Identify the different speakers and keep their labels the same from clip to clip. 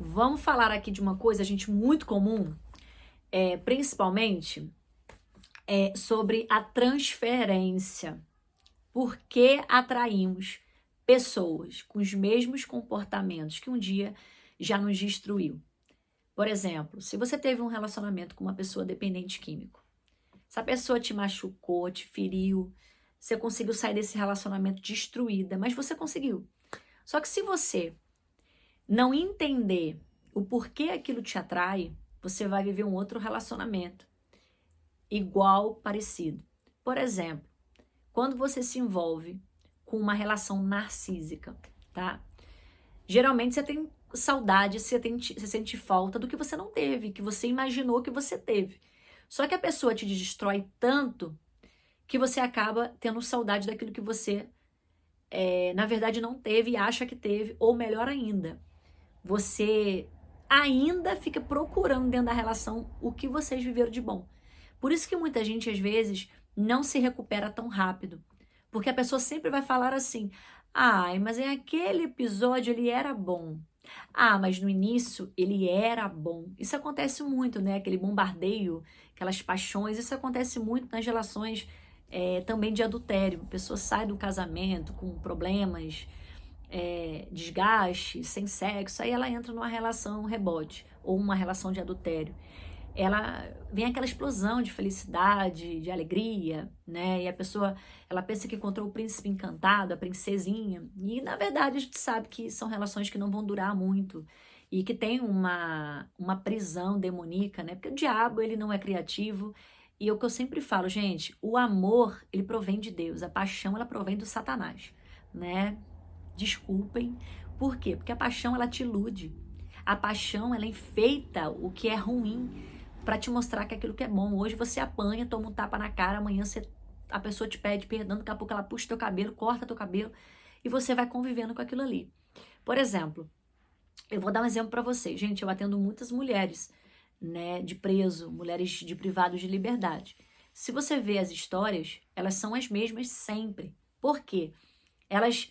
Speaker 1: vamos falar aqui de uma coisa, gente, muito comum, principalmente sobre a transferência. Por que atraímos pessoas com os mesmos comportamentos que um dia já nos destruiu? Por exemplo, se você teve um relacionamento com uma pessoa dependente químico, essa pessoa te machucou, te feriu, você conseguiu sair desse relacionamento destruída, mas você conseguiu. Só que se você não entender o porquê aquilo te atrai, você vai viver um outro relacionamento igual, parecido. Por exemplo, quando você se envolve com uma relação narcísica, tá? Geralmente você tem saudade, você sente falta do que você não teve, que você imaginou que você teve. Só que a pessoa te destrói tanto que você acaba tendo saudade daquilo que você, na verdade, não teve e acha que teve, ou melhor ainda, você ainda fica procurando dentro da relação o que vocês viveram de bom. Por isso que muita gente, às vezes, não se recupera tão rápido. Porque a pessoa sempre vai falar assim, ai, mas em aquele episódio ele era bom. Ah, mas no início ele era bom. Isso acontece muito, né? Aquele bombardeio, aquelas paixões, isso acontece muito nas relações também de adultério. A pessoa sai do casamento com problemas, desgaste, sem sexo, aí ela entra numa relação rebote ou uma relação de adultério. Ela vem aquela explosão de felicidade, de alegria, né? E a pessoa, ela pensa que encontrou o príncipe encantado, a princesinha. E, na verdade, a gente sabe que são relações que não vão durar muito e que tem uma prisão demoníaca, né? Porque o diabo, ele não é criativo. E é o que eu sempre falo, gente, o amor, ele provém de Deus. A paixão, ela provém do Satanás, né? Desculpem. Por quê? Porque a paixão, ela te ilude. A paixão, ela enfeita o que é ruim para te mostrar que aquilo que é bom. Hoje você apanha, toma um tapa na cara, amanhã a pessoa te pede perdão, daqui a pouco ela puxa teu cabelo, corta teu cabelo e você vai convivendo com aquilo ali. Por exemplo, eu vou dar um exemplo para vocês. Gente, eu atendo muitas mulheres, né, de preso, mulheres de privados de liberdade. Se você vê as histórias, elas são as mesmas sempre. Por quê? Elas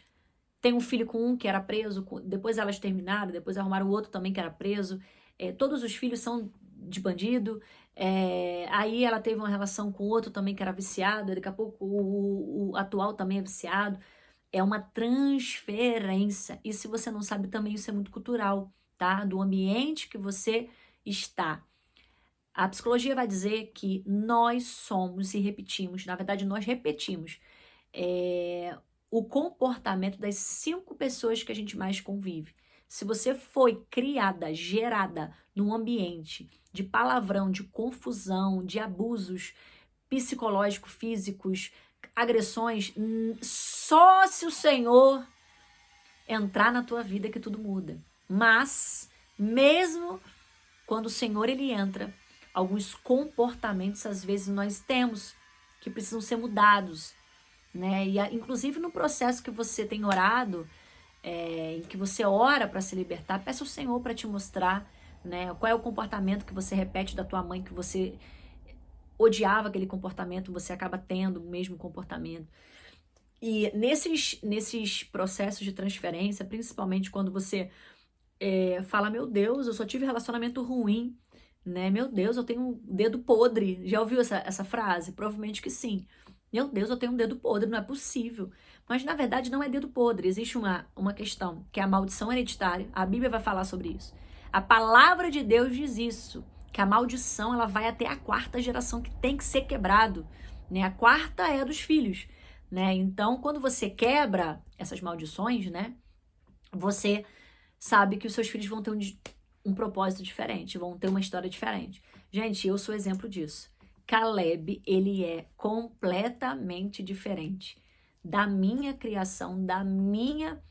Speaker 1: têm um filho com um que era preso, depois elas terminaram, depois arrumaram o outro também que era preso. Todos os filhos são de bandido, aí ela teve uma relação com outro também que era viciado, daqui a pouco o atual também é viciado. É uma transferência, e se você não sabe também, isso é muito cultural, tá? Do ambiente que você está. A psicologia vai dizer que nós somos e repetimos, na verdade nós repetimos o comportamento das 5 pessoas que a gente mais convive. Se você foi criada, gerada num ambiente de palavrão, de confusão, de abusos psicológicos, físicos, agressões, só se o Senhor entrar na tua vida que tudo muda. Mas, mesmo quando o Senhor ele entra, alguns comportamentos às vezes nós temos que precisam ser mudados, né? E inclusive no processo que você tem orado, em que você ora para se libertar, peça ao Senhor para te mostrar, né, qual é o comportamento que você repete da tua mãe, que você odiava aquele comportamento, você acaba tendo o mesmo comportamento. E nesses processos de transferência, principalmente quando você fala, meu Deus, eu só tive relacionamento ruim, né? Meu Deus, eu tenho um dedo podre. Já ouviu essa frase? Provavelmente que sim. Meu Deus, eu tenho um dedo podre, não é possível. Mas, na verdade, não é dedo podre. Existe uma questão, que é a maldição hereditária. A Bíblia vai falar sobre isso. A palavra de Deus diz isso, que a maldição ela vai até a 4ª geração, que tem que ser quebrado, né? A 4ª é a dos filhos, né? Então, quando você quebra essas maldições, né? Você sabe que os seus filhos vão ter um propósito diferente, vão ter uma história diferente. Gente, eu sou exemplo disso. Caleb, ele é completamente diferente da minha criação, da minha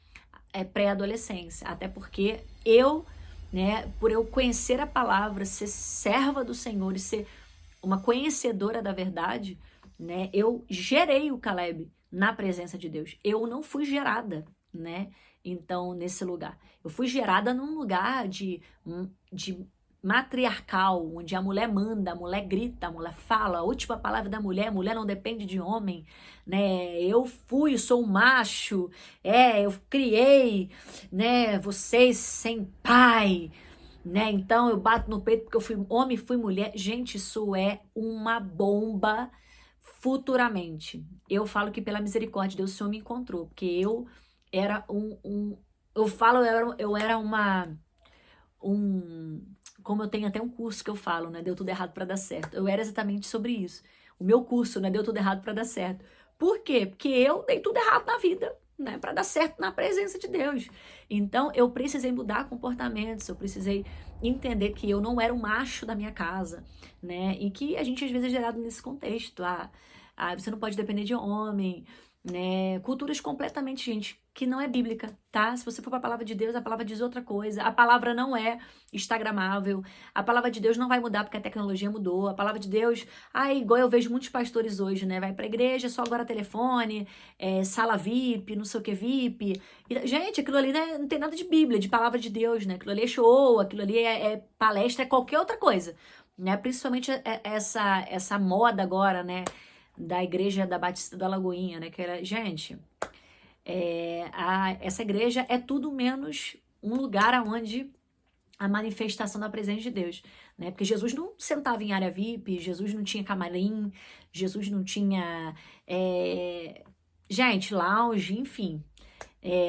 Speaker 1: pré-adolescência. Até porque eu, né, por eu conhecer a palavra, ser serva do Senhor e ser uma conhecedora da verdade, né, eu gerei o Caleb na presença de Deus. Eu não fui gerada, né, então, nesse lugar. Eu fui gerada num lugar de matriarcal, onde a mulher manda, a mulher grita, a mulher fala, a última palavra da mulher, a mulher não depende de homem, né? Eu sou macho, eu criei, né, vocês sem pai, né? Então eu bato no peito porque eu fui homem, fui mulher. Gente, isso é uma bomba futuramente. Eu falo que pela misericórdia de Deus o Senhor me encontrou, porque eu era eu falo, eu era um, como eu tenho até um curso que eu falo, né? Deu tudo errado para dar certo. Eu era exatamente sobre isso. O meu curso, né? Deu tudo errado para dar certo. Por quê? Porque eu dei tudo errado na vida, né? Para dar certo na presença de Deus. Então, eu precisei mudar comportamentos, eu precisei entender que eu não era o macho da minha casa, né? E que a gente às vezes é gerado nesse contexto. Você não pode depender de homem, né? Culturas completamente, gente, que não é bíblica, tá? Se você for para a palavra de Deus, a palavra diz outra coisa. A palavra não é instagramável. A palavra de Deus não vai mudar porque a tecnologia mudou. A palavra de Deus, igual eu vejo muitos pastores hoje, né? Vai para a igreja, só agora telefone, sala VIP, não sei o que VIP. Gente, aquilo ali, né, não tem nada de Bíblia, de palavra de Deus, né? Aquilo ali é show, aquilo ali é palestra, é qualquer outra coisa, né? Principalmente essa moda agora, né? Da igreja da Batista da Lagoinha, né? Que era, gente, essa igreja é tudo menos um lugar onde a manifestação da presença de Deus, né? Porque Jesus não sentava em área VIP, Jesus não tinha camarim, Jesus não tinha, gente, lounge, enfim.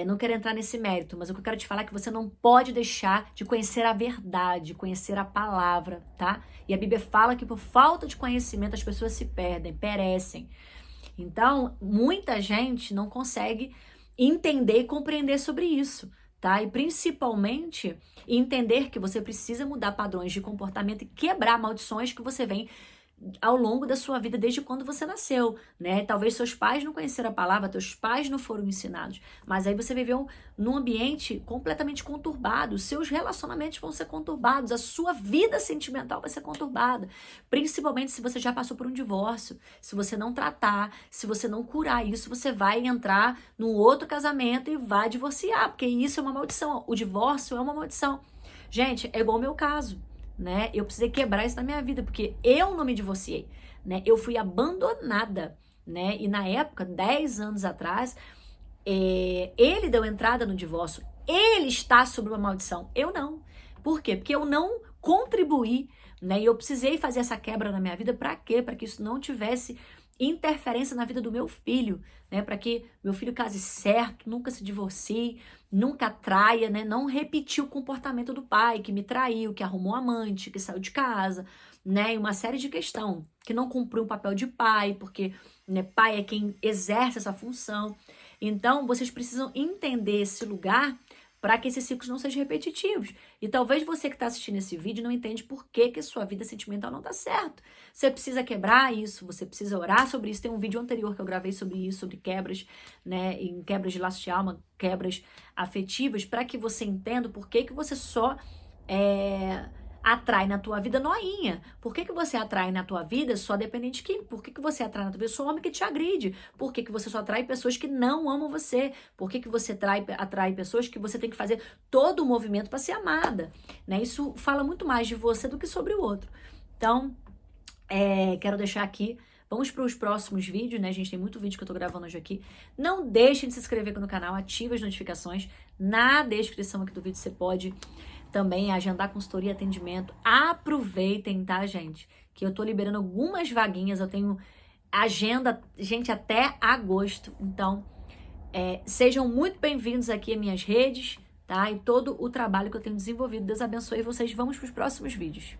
Speaker 1: Não quero entrar nesse mérito, mas o que eu quero te falar é que você não pode deixar de conhecer a verdade, conhecer a palavra, tá? E a Bíblia fala que por falta de conhecimento as pessoas se perdem, perecem. Então, muita gente não consegue entender e compreender sobre isso, tá? E principalmente entender que você precisa mudar padrões de comportamento e quebrar maldições que você vem ao longo da sua vida desde quando você nasceu, né? Talvez seus pais não conheceram a palavra, teus pais não foram ensinados, mas aí você viveu num ambiente completamente conturbado, seus relacionamentos vão ser conturbados, a sua vida sentimental vai ser conturbada, principalmente se você já passou por um divórcio, se você não tratar, se você não curar isso, você vai entrar num outro casamento e vai divorciar, porque isso é uma maldição, o divórcio é uma maldição. Gente, é igual o meu caso, né? Eu precisei quebrar isso na minha vida, porque eu não me divorciei, né? Eu fui abandonada, né? E na época, 10 anos atrás, ele deu entrada no divórcio. Ele está sob uma maldição. Eu não. Por quê? Porque eu não contribuí, né? E eu precisei fazer essa quebra na minha vida. Para quê? Para que isso não tivesse interferência na vida do meu filho, né? Para que meu filho case certo, nunca se divorcie, nunca traia, né? Não repetir o comportamento do pai que me traiu, que arrumou amante, que saiu de casa, né? E uma série de questões, que não cumpriu o papel de pai, porque, né, pai é quem exerce essa função. Então, vocês precisam entender esse lugar para que esses ciclos não sejam repetitivos. E talvez você que está assistindo esse vídeo não entende por que sua vida sentimental não está certo. Você precisa quebrar isso, você precisa orar sobre isso. Tem um vídeo anterior que eu gravei sobre isso, sobre quebras, né, em quebras de laço de alma, quebras afetivas, para que você entenda por que você só atrai na tua vida noinha. Por que você atrai na tua vida só dependente de quem? Por que você atrai na tua vida só homem que te agride? Por que você só atrai pessoas que não amam você? Por que você atrai pessoas que você tem que fazer todo o movimento para ser amada? Né? Isso fala muito mais de você do que sobre o outro. Então, quero deixar aqui. Vamos para os próximos vídeos, né? A gente tem muito vídeo que eu tô gravando hoje aqui. Não deixem de se inscrever aqui no canal, ative as notificações. Na descrição aqui do vídeo você pode também agendar consultoria e atendimento. Aproveitem, tá, gente? Que eu tô liberando algumas vaguinhas, eu tenho agenda, gente, até agosto. Então, sejam muito bem-vindos aqui às minhas redes, tá? E todo o trabalho que eu tenho desenvolvido. Deus abençoe vocês. Vamos para os próximos vídeos.